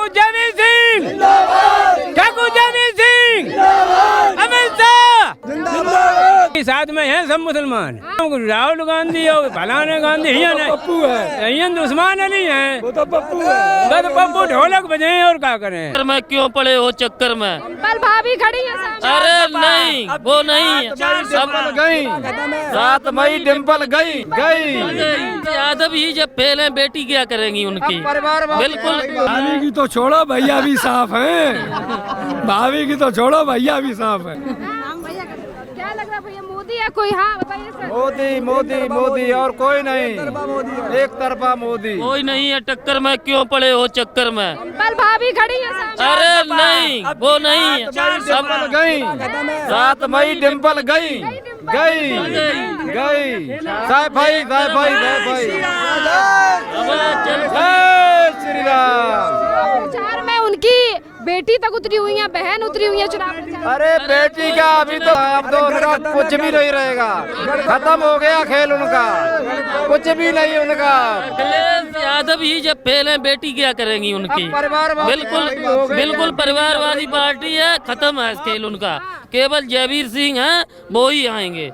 ठाकुर जयवीर सिंह, ठाकुर जयवीर सिंह, अमित शाह के साथ में हैं सब मुसलमान। राहुल गांधी और फलाने गांधी पप्पू है, उस्मान अली है, वो तो पप्पू है। बस पप्पू ढोलक बजाएं और क्या करें। मैं क्यों पड़े हो चक्कर में? पर भाभी खड़ी है सामने। अरे नहीं, वो नहीं, सब गई 7 मई डिम्पल गई। यादव ही जब फेल है, बेटी क्या करेंगी उनकी? बिल्कुल। भाभी की तो छोड़ो, भैया भी साफ हैं। भाभी की तो छोड़ो, भैया भी साफ है। क्या लग रहा है भैया, मोदी है कोई? हाँ बताइए सर। मोदी मोदी मोदी और कोई नहीं, एक तरफा मोदी। कोई नहीं है टक्कर में, क्यों पड़े हो चक्कर में? पर भाभी खड़ी है सामने। अरे नहीं, वो नहीं, सब गई 7 मई डिम्पल गई। साहब भाई श्री राम। प्रचार में उनकी बेटी तक उतरी हुई है, बहन उतरी हुई है चुनाव प्रचार। अरे बेटी का अभी तो अब तो उनका कुछ भी नहीं रहेगा, खत्म हो गया खेल उनका, कुछ भी नहीं उनका। अखिलेश यादव ही जब फेल है, बेटी क्या करेंगी उनकी? बिल्कुल परिवारवादी पार्टी है, खत्म है खेल उनका। केवल जयवीर सिंह है, वो ही आएंगे।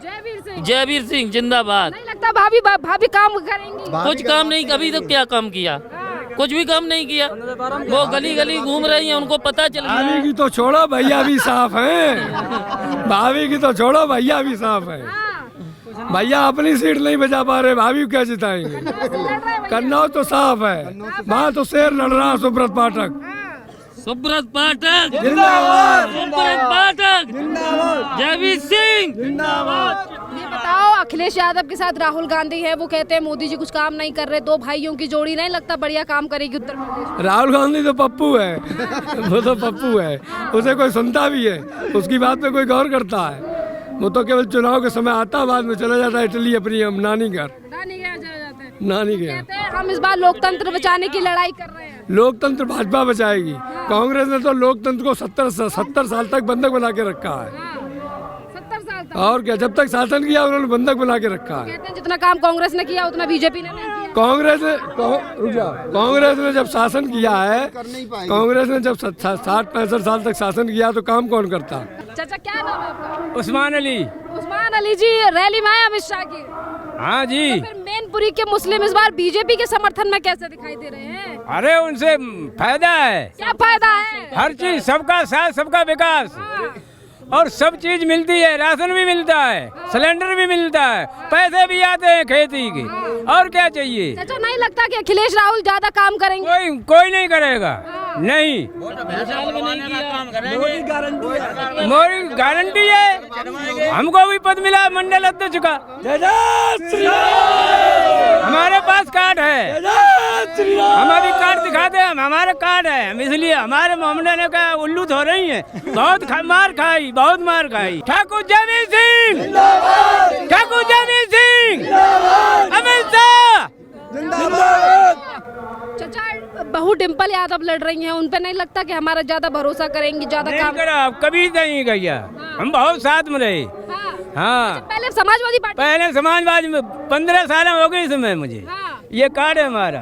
जयवीर सिंह जिंदाबाद। नहीं लगता भाभी काम करेंगी? कुछ काम नहीं, अभी तो क्या काम किया? कुछ भी काम नहीं किया। वो गली गली घूम रही हैं, उनको पता चल रहा है। भाभी की तो छोड़ो, भैया भी साफ हैं। भाभी की तो छोड़ो, भैया भी साफ है। भैया अपनी सीट नहीं बचा पा रहे, भाभी क्या जिताएंगे? कन्नौज तो साफ है, वहाँ तो शेर लड़ रहा सुब्रत पाठक। सुब्रत पाठक जिंदाबाद, सुब्रत पाठक जयवीर सिंह जिंदाबाद। ये बताओ, अखिलेश यादव के साथ राहुल गांधी है, वो कहते हैं मोदी जी कुछ काम नहीं कर रहे, दो भाइयों की जोड़ी नहीं लगता बढ़िया काम करेगी उत्तर प्रदेश? राहुल गांधी तो पप्पू है। वो तो पप्पू है, उसे कोई सुनता भी है, उसकी बात पे कोई गौर करता है? वो तो केवल चुनाव के समय आता, बाद में चला जाता है इटली अपनी नानी घर। नानी गया। कहते हैं हम इस बार लोकतंत्र बचाने की लड़ाई कर रहे हैं। लोकतंत्र भाजपा बचाएगी। कांग्रेस ने तो लोकतंत्र को 70 साल तक बंधक बना के रखा है। 70 साल तक? और क्या, जब तक शासन किया उन्होंने बंधक बना के रखा है। कहते हैं जितना काम कांग्रेस ने किया उतना बीजेपी ने नहीं किया। कांग्रेस ने जब शासन किया है, कांग्रेस ने जब 60-65 साल तक शासन किया तो काम कौन करता? चाचा क्या नाम है आपका? उस्मान अली। उस्मान अली जी रैली में आए अमित शाह की। हाँ जी। तो फिर मैनपुरी के मुस्लिम इस बार बीजेपी के समर्थन में कैसे दिखाई दे रहे हैं? अरे उनसे फायदा है। क्या फायदा है? हर चीज, सबका साथ, सबका विकास, और सब चीज मिलती है। राशन भी मिलता है, सिलेंडर भी मिलता है, पैसे भी आते हैं खेती के, और क्या चाहिए? चाचा नहीं लगता कि अखिलेश राहुल ज्यादा काम करेंगे? कोई नहीं करेगा। नहीं, मोदी गारंटी है। हमको भी पद मिला मंडल अध्यक्ष का, हमारे पास कार्ड है। हम अभी कार्ड दिखाते हैं, हमारे कार्ड है। हम इसलिए हमारे मोहम्मद ने कहा उल्लू हो रही है, बहुत मार खाई। ठाकुर जयवीर सिंह, ठाकुर जयवीर सिंह, अमित शाह। चाचा बहू डिम्पल यादव लड़ रही हैं, उन पे नहीं लगता कि हमारा ज्यादा भरोसा करेंगी, ज्यादा काम करा? कभी नहीं गया, हम बहुत साथ में रहे। हाँ, पहले समाजवादी में 15 साल हो गए इसमें मुझे। ये कार्ड है हमारा,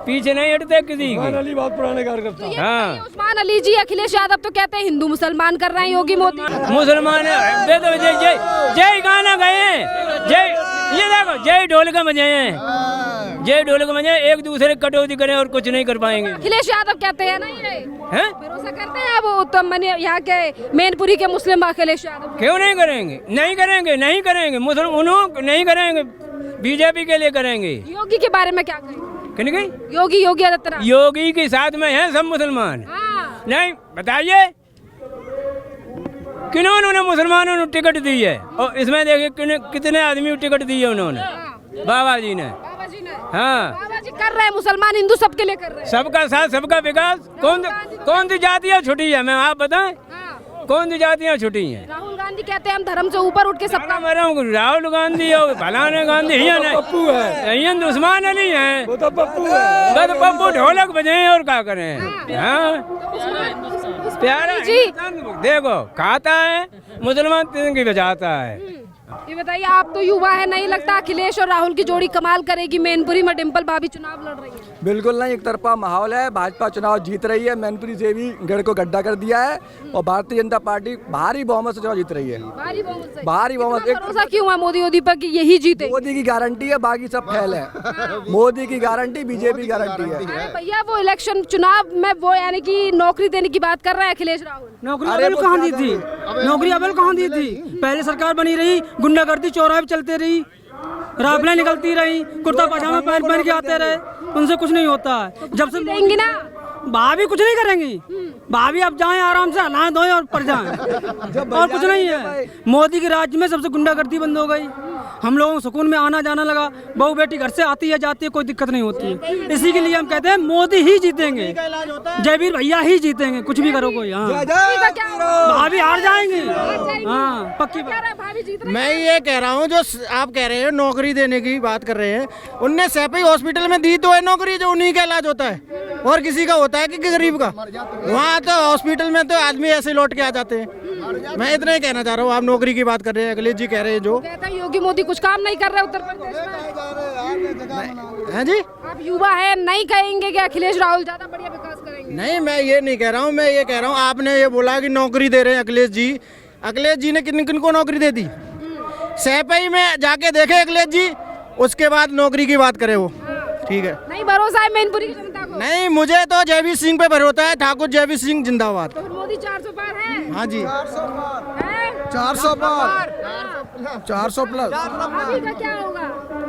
पीछे नहीं हटते किसी की। अली बहुत पुराने कार्यकर्ता। हाँ, उस्मान अली जी, अखिलेश यादव तो कहते हैं हिंदू मुसलमान कर रहे हैं योगी मोदी। मुसलमान जय गाना गए, जय ये देखो जय ढोलक बजाए हैं, जय ढोलक बजाए, एक दूसरे की कटौती करें और कुछ नहीं कर पाएंगे। अखिलेश यादव कहते हैं ना, ये हैं? भरोसा करते हैं अब उत्तम यहाँ के मैनपुरी के मुस्लिम अखिलेश यादव? क्यों नहीं करेंगे? नहीं करेंगे मुस्लिम, उन्होंने नहीं करेंगे, बीजेपी के लिए करेंगे। योगी के बारे में क्या कहेंगे? योगी आदित्यनाथ, योगी के साथ में हैं सब मुसलमान। नहीं बताइए किन्होंने मुसलमानों ने टिकट दी है? और इसमें देखिए कितने आदमी को टिकट दी है उन्होंने। बाबा जी ने। हाँ, बाबा जी कर रहे हैं, मुसलमान हिंदू सबके लिए कर रहे हैं। सबका साथ, सबका विकास। कौन सी जातियाँ छुटी है? मैं आप बताएं, कौन सी जातियाँ छुटी हैं? राहुल गांधी कहते हैं हम धर्म से ऊपर उठ के सबका। राहुल गांधी और फलाने गांधी पप्पू है, उस्मान अली है, वो तो पप्पू है। बस पप्पू ढोलक बजाएं और क्या करें? हाँ, प्यारा जी देखो खाता है, मुसलमान तिरंगे बजाता है। ये बताइए, आप तो युवा है, नहीं लगता अखिलेश और राहुल की जोड़ी कमाल करेगी? मैनपुरी में डिम्पल भाभी चुनाव लड़ रही है। बिल्कुल नहीं, एक तरफा माहौल है। भाजपा चुनाव जीत रही है, मैनपुरी से भी गढ़ को गड्ढा कर दिया है और भारतीय जनता पार्टी भारी बहुमत से चुनाव जीत रही है। भारी बहुमत से। भारी बहुमत। इतना भरोसा क्यों है मोदी पर कि यही जीते? मोदी की गारंटी है, बाकी सब फैल है। मोदी की गारंटी, बीजेपी की गारंटी है। अरे भैया वो इलेक्शन चुनाव में वो यानी कि नौकरी देने की बात कर रहे हैं अखिलेश राहुल। नौकरी अबल कहाँ दी थी? नौकरी अबल कहाँ दी थी? पहले सरकार बनी रही, गुंडागर्दी चौराहे पे चलते रही, राफलें निकलती रही, कुर्ता पजामा पहन के आते रहे, उनसे कुछ नहीं होता है। जब से देंगी ना भाभी कुछ नहीं करेंगी, भाभी अब जाएं आराम से हलाएं धोएं और पड़ जाएं और कुछ नहीं है। मोदी के राज्य में सबसे गुंडागर्दी बंद हो गई, हम लोगों को सुकून में आना जाना लगा, बहू बेटी घर से आती है जाती है, कोई दिक्कत नहीं होती है। इसी के लिए हम कहते हैं मोदी ही जीतेंगे, जयवीर भैया ही जीतेंगे, कुछ भी करो कोई। हाँ भाभी हार जाएंगे, हाँ पक्की बात। मैं ये कह रहा हूँ जो आप कह रहे हैं नौकरी देने की बात कर रहे हैं, उनने सैपई हॉस्पिटल में दी तो है नौकरी, जो उन्हीं का इलाज होता है और किसी का होता है कि गरीब का। वहाँ तो हॉस्पिटल में तो आदमी ऐसे लौट के आ जाते हैं। मैं इतना ही कहना चाह रहा हूँ, आप नौकरी की बात कर रहे हैं, अखिलेश जी कह रहे हैं जो कहता है योगी मोदी कुछ काम नहीं कर रहे उत्तर प्रदेश में। है जी, आप युवा है, नहीं कहेंगे कि अखिलेश राहुल ज्यादा बढ़िया विकास करेंगे? नहीं मैं ये नहीं कह रहा हूँ, मैं ये कह रहा हूँ आपने ये बोला कि नौकरी दे रहे हैं अखिलेश जी। अखिलेश जी ने किन किन को नौकरी दे दी? सैपई में जाके देखे अखिलेश जी, उसके बाद नौकरी की बात करे वो। ठीक है, नहीं भरोसा है मैनपुरी की जनता को? नहीं मुझे तो जयवीर सिंह पे भरोसा है, ठाकुर जयवीर सिंह जिंदाबाद। तो फिर मोदी 400 पार है? हाँ जी, 400 पार, 400 प्लस। भाभी का क्या होगा?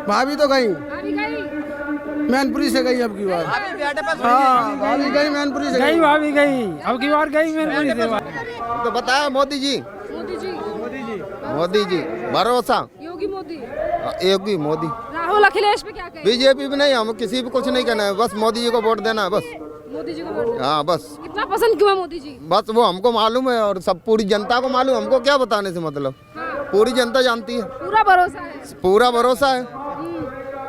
भाभी तो गई, भाभी गई, मैनपुरी से गई अब की बार। हाँ भाभी गई, मैनपुरी से गई, भाभी गई, अब की बार गई मैनपुरी से। तो बताया मोदी जी, मोदी जी, मोदी जी भरोसा, योगी मोदी, योगी मोदी। राहुल अखिलेश पे क्या कहें? बीजेपी भी नहीं, हम किसी भी कुछ नहीं कहना है, बस मोदी जी को वोट देना है बस। मोदी जी को वोट दें। हाँ बस, इतना पसंद क्यों है मोदी जी? बस वो हमको मालूम है और सब पूरी जनता को मालूम, हमको क्या बताने से मतलब, पूरी जनता जानती है, पूरा भरोसा है। पूरा भरोसा है।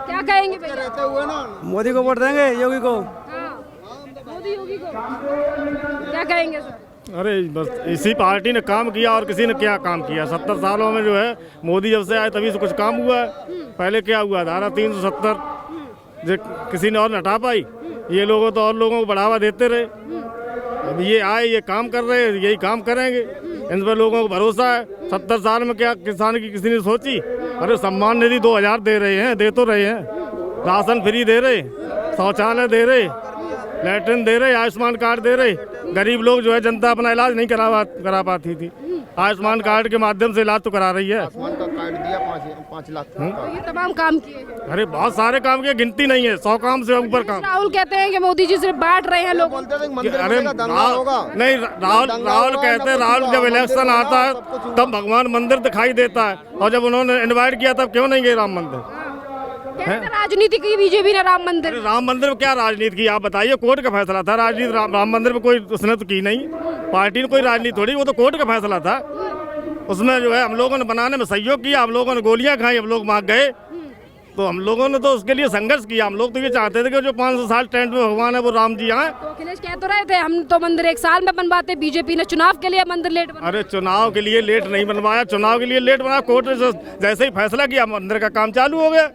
क्या कहेंगे भैया? मोदी को वोट देंगे, योगी को। हाँ, मोदी योगी को क्या कहेंगे सर? अरे बस इसी पार्टी ने काम किया और किसी ने क्या काम किया। 70 सालों में जो है मोदी जब से आए तभी से कुछ काम हुआ है। पहले क्या हुआ, धारा 370 जो किसी ने और न हटा पाई, ये लोगों तो और लोगों को बढ़ावा देते रहे। अब ये आए, ये काम कर रहे हैं, यही काम करेंगे, इन पर लोगों को भरोसा है। 70 साल में क्या किसान की किसी ने सोची? अरे सम्मान निधि 2000 दे रहे हैं, दे तो रहे हैं, राशन फ्री दे रहे, शौचालय दे रहे, लैट्रिन दे रहे, आयुष्मान कार्ड दे रहे। गरीब लोग जो है जनता अपना इलाज नहीं करा पाती थी, आयुष्मान कार्ड के माध्यम से इलाज तो करा रही है। आयुष्मान का कार्ड दिया 5 लाख। तो ये तमाम काम किए हैं। अरे बहुत सारे काम किए, गिनती नहीं है, 100 काम से ऊपर काम। राहुल कहते हैं कि मोदी जी सिर्फ बांट रहे हैं लोगों को। अरे नहीं, राहुल कहते हैं, राहुल जब इलेक्शन आता है तब भगवान मंदिर दिखाई देता है, और जब उन्होंने इन्वाइट किया तब क्यों नहीं गए राम मंदिर? राजनीति की बीजेपी ने राम मंदिर। राम मंदिर में क्या राजनीति की, आप बताइए? कोर्ट का फैसला था, राजनीति राम मंदिर में कोई उसने तो की नहीं, पार्टी ने कोई राजनीति थोड़ी, वो तो कोर्ट का फैसला था। उसमें जो है हम लोगों ने बनाने में सहयोग किया, हम लोगों ने गोलियां खाई, हम लोग वहाँ गए, तो हम लोगों ने तो उसके लिए संघर्ष किया। हम लोग तो ये चाहते थे कि जो 500 साल टेंट में भगवान है वो राम जी आए। तो अखिलेश कह तो रहे थे हम तो मंदिर 1 साल में बनवाते, बीजेपी ने चुनाव के लिए मंदिर लेट बनवाया। अरे चुनाव के लिए लेट नहीं बनवाया, चुनाव के लिए लेट बनाया, कोर्ट ने जैसे ही फैसला किया मंदिर का काम चालू हो गया।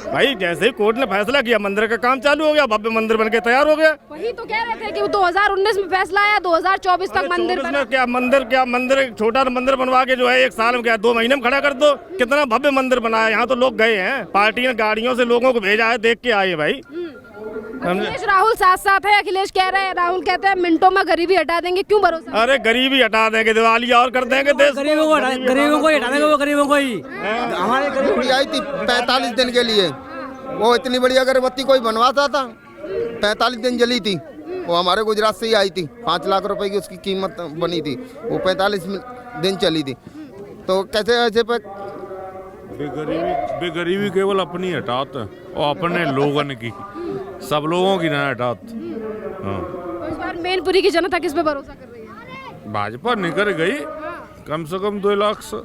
भाई जैसे ही कोर्ट ने फैसला किया मंदिर का काम चालू हो गया, भव्य मंदिर बनके तैयार हो गया। वही तो कह रहे थे कि 2019 में फैसला आया, 2024 तक मंदिर बना। क्या मंदिर एक छोटा मंदिर बनवा के जो है 1 साल में क्या 2 महीने में खड़ा कर दो? कितना भव्य मंदिर बनाया, यहाँ तो लोग गए हैं, पार्टी ने गाड़ियों से लोगों को भेजा है, देख के आए भाई। अखिलेश राहुल साथ साथ है, अखिलेश कह रहे हैं, राहुल कहते हैं मिनटों में गरीबी हटा देंगे, क्यों भरोसा? अरे गरीबी हटा देंगे, दिवाली और कर देंगे देश, गरीबों को हटा देंगे, वो गरीबों को ही। हमारे गरीबी आई थी 45 दिन के लिए, वो इतनी बड़ी अगरबत्ती कोई बनवाता था, 45 दिन जली थी, वो हमारे गुजरात से ही आई थी, 5 लाख रुपए की उसकी कीमत बनी थी, वो 45 दिन चली थी। तो कैसे ऐसे पे बेगरीबी केवल अपनी हटात और अपने लोगन की, सब लोगों की ना हटात। तो इस बार मैनपुरी की जनता किस पे भरोसा कर रही है? भाजपा निकल गई कम से कम 2 लाख से।